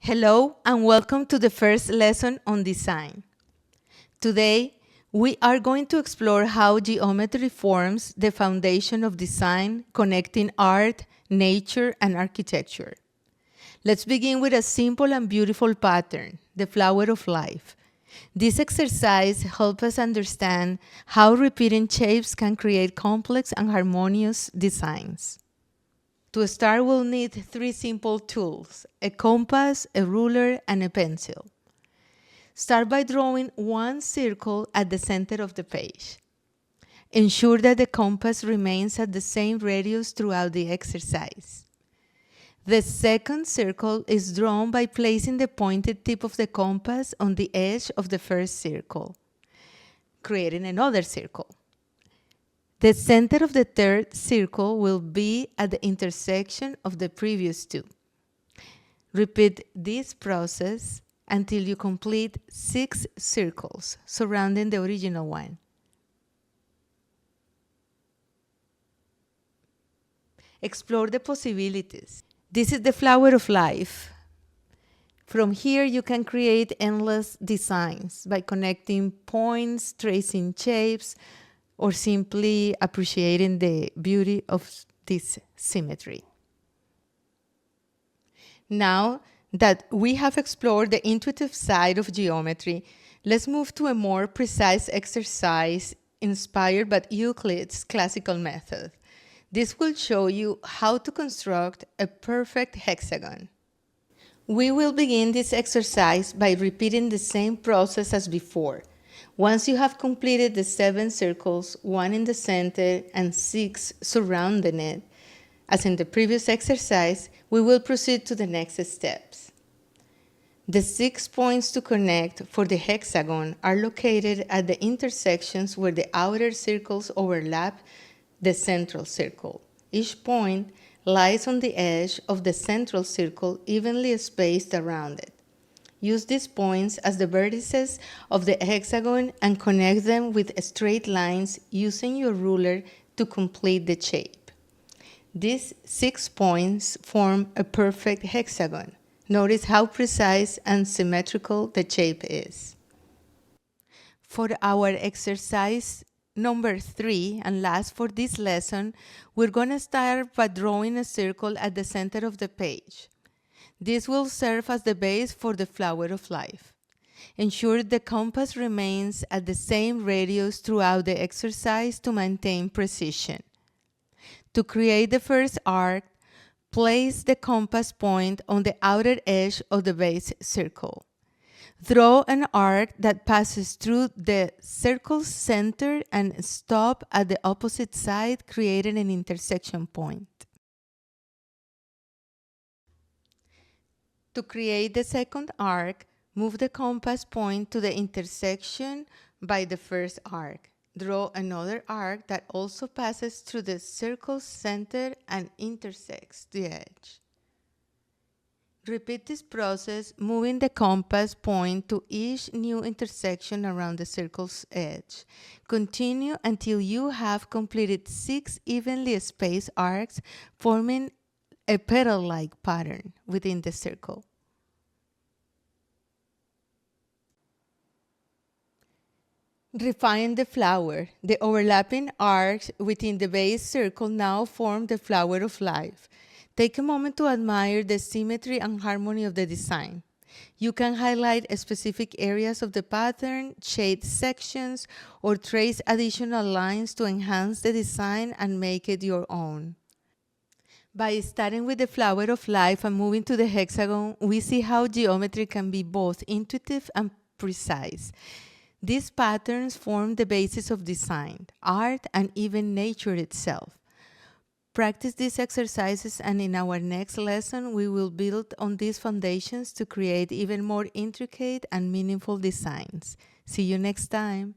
Hello and welcome to the first lesson on design. Today, we are going to explore how geometry forms the foundation of design, connecting art, nature, and architecture. Let's begin with a simple and beautiful pattern, the flower of life. This exercise helps us understand how repeating shapes can create complex and harmonious designs. To start, we'll need three simple tools: a compass, a ruler, and a pencil. Start by drawing one circle at the center of the page. Ensure that the compass remains at the same radius throughout the exercise. The second circle is drawn by placing the pointed tip of the compass on the edge of the first circle, creating another circle. The center of the third circle will be at the intersection of the previous two. Repeat this process until you complete 6 circles surrounding the original one. Explore the possibilities. This is the flower of life. From here, you can create endless designs by connecting points, tracing shapes, or simply appreciating the beauty of this symmetry. Now that we have explored the intuitive side of geometry, let's move to a more precise exercise inspired by Euclid's classical method. This will show you how to construct a perfect hexagon. We will begin this exercise by repeating the same process as before. Once you have completed the 7 circles, 1 in the center and 6 surrounding it, as in the previous exercise, we will proceed to the next steps. The 6 points to connect for the hexagon are located at the intersections where the outer circles overlap the central circle. Each point lies on the edge of the central circle, evenly spaced around it. Use these points as the vertices of the hexagon and connect them with straight lines using your ruler to complete the shape. These 6 points form a perfect hexagon. Notice how precise and symmetrical the shape is. For our exercise number 3 and last for this lesson, we're going to start by drawing a circle at the center of the page. This will serve as the base for the flower of life. Ensure the compass remains at the same radius throughout the exercise to maintain precision. To create the first arc, place the compass point on the outer edge of the base circle. Draw an arc that passes through the circle's center and stop at the opposite side, creating an intersection point. To create the second arc, move the compass point to the intersection by the first arc. Draw another arc that also passes through the circle's center and intersects the edge. Repeat this process, moving the compass point to each new intersection around the circle's edge. Continue until you have completed 6 evenly spaced arcs, forming a petal-like pattern within the circle. Refine the flower. The overlapping arcs within the base circle now form the flower of life. Take a moment to admire the symmetry and harmony of the design. You can highlight specific areas of the pattern, shade sections, or trace additional lines to enhance the design and make it your own. By starting with the flower of life and moving to the hexagon, we see how geometry can be both intuitive and precise. These patterns form the basis of design, art, and even nature itself. Practice these exercises, and in our next lesson, we will build on these foundations to create even more intricate and meaningful designs. See you next time.